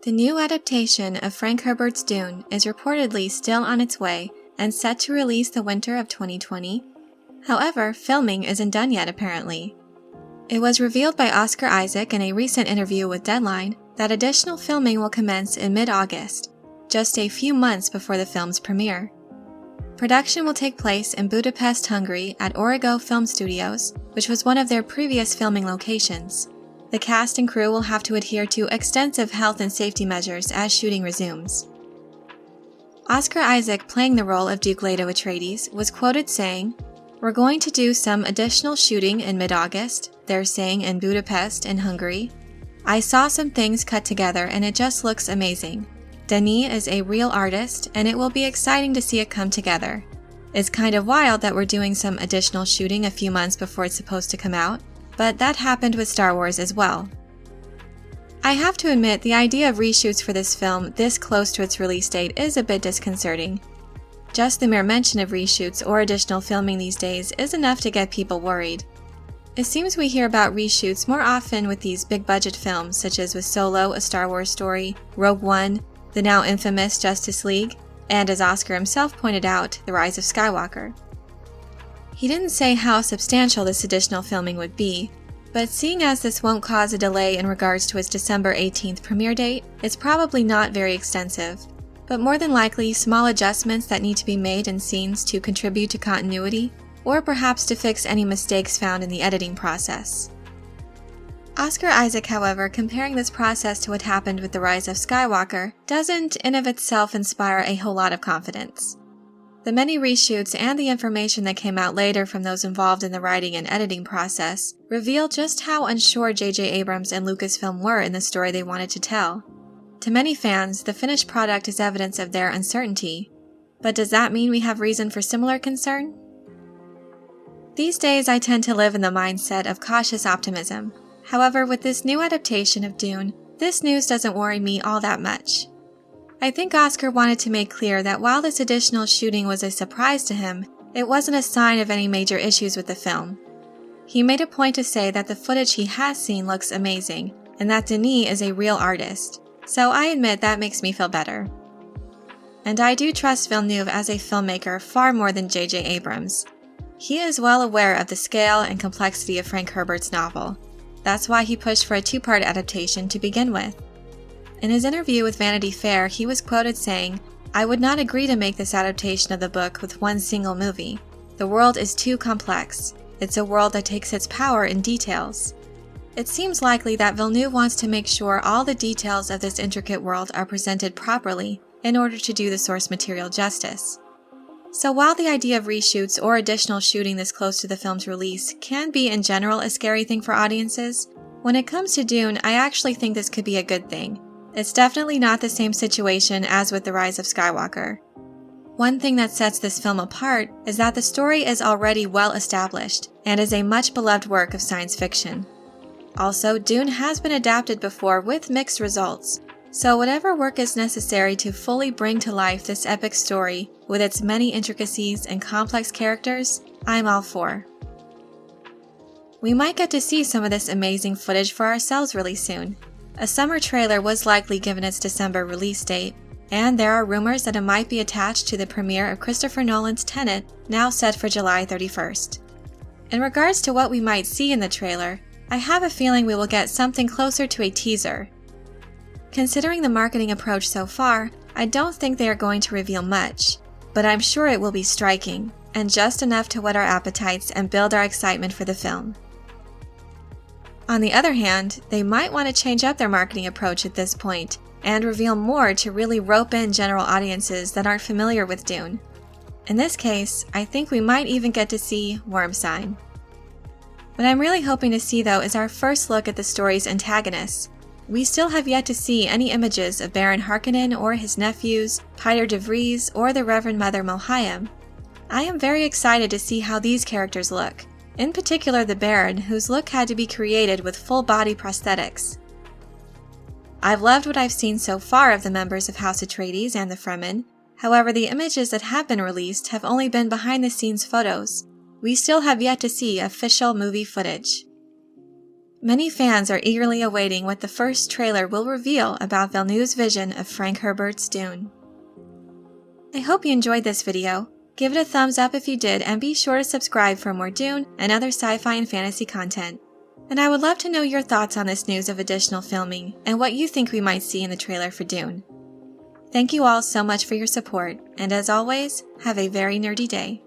The new adaptation of Frank Herbert's Dune is reportedly still on its way and set to release the winter of 2020. However, filming isn't done yet apparently. It was revealed by Oscar Isaac in a recent interview with Deadline that additional filming will commence in mid-August, just a few months before the film's premiere. Production will take place in Budapest, Hungary at Origo Film Studios, which was one of their previous filming locations. The cast and crew will have to adhere to extensive health and safety measures as shooting resumes. Oscar Isaac, playing the role of Duke Leto Atreides, was quoted saying, "We're going to do some additional shooting in mid-August," they're saying in Budapest in Hungary. "I saw some things cut together and it just looks amazing. Denis is a real artist and it will be exciting to see it come together. It's kind of wild that we're doing some additional shooting a few months before it's supposed to come out, but that happened with Star Wars as well." I have to admit, the idea of reshoots for this film this close to its release date is a bit disconcerting. Just the mere mention of reshoots or additional filming these days is enough to get people worried. It seems we hear about reshoots more often with these big-budget films, such as with Solo, A Star Wars Story, Rogue One, the now infamous Justice League, and as Oscar himself pointed out, The Rise of Skywalker. He didn't say how substantial this additional filming would be, but seeing as this won't cause a delay in regards to its December 18th premiere date, it's probably not very extensive, but more than likely small adjustments that need to be made in scenes to contribute to continuity, or perhaps to fix any mistakes found in the editing process. Oscar Isaac, however, comparing this process to what happened with The Rise of Skywalker, doesn't in of itself inspire a whole lot of confidence. The many reshoots and the information that came out later from those involved in the writing and editing process reveal just how unsure J.J. Abrams and Lucasfilm were in the story they wanted to tell. To many fans, the finished product is evidence of their uncertainty. But does that mean we have reason for similar concern? These days, I tend to live in the mindset of cautious optimism. However, with this new adaptation of Dune, this news doesn't worry me all that much. I think Oscar wanted to make clear that while this additional shooting was a surprise to him, it wasn't a sign of any major issues with the film. He made a point to say that the footage he has seen looks amazing, and that Denis is a real artist, so I admit that makes me feel better. And I do trust Villeneuve as a filmmaker far more than J.J. Abrams. He is well aware of the scale and complexity of Frank Herbert's novel. That's why he pushed for a two-part adaptation to begin with. In his interview with Vanity Fair, he was quoted saying, "I would not agree to make this adaptation of the book with one single movie. The world is too complex. It's a world that takes its power in details." It seems likely that Villeneuve wants to make sure all the details of this intricate world are presented properly in order to do the source material justice. So while the idea of reshoots or additional shooting this close to the film's release can be in general a scary thing for audiences, when it comes to Dune, I actually think this could be a good thing. It's definitely not the same situation as with The Rise of Skywalker. One thing that sets this film apart is that the story is already well established and is a much beloved work of science fiction. Also, Dune has been adapted before with mixed results, so whatever work is necessary to fully bring to life this epic story with its many intricacies and complex characters, I'm all for. We might get to see some of this amazing footage for ourselves really soon. A summer trailer was likely given its December release date, and there are rumors that it might be attached to the premiere of Christopher Nolan's Tenet, now set for July 31st. In regards to what we might see in the trailer, I have a feeling we will get something closer to a teaser. Considering the marketing approach so far, I don't think they are going to reveal much, but I'm sure it will be striking, and just enough to whet our appetites and build our excitement for the film. On the other hand, they might want to change up their marketing approach at this point and reveal more to really rope in general audiences that aren't familiar with Dune. In this case, I think we might even get to see Worm Sign. What I'm really hoping to see though is our first look at the story's antagonists. We still have yet to see any images of Baron Harkonnen or his nephews, Piter de Vries, or the Reverend Mother Mohiam. I am very excited to see how these characters look. In particular the Baron, whose look had to be created with full-body prosthetics. I've loved what I've seen so far of the members of House Atreides and the Fremen. However, the images that have been released have only been behind-the-scenes photos. We still have yet to see official movie footage. Many fans are eagerly awaiting what the first trailer will reveal about Villeneuve's vision of Frank Herbert's Dune. I hope you enjoyed this video. Give it a thumbs up if you did, and be sure to subscribe for more Dune and other sci-fi and fantasy content. And I would love to know your thoughts on this news of additional filming and what you think we might see in the trailer for Dune. Thank you all so much for your support, and as always, have a very nerdy day.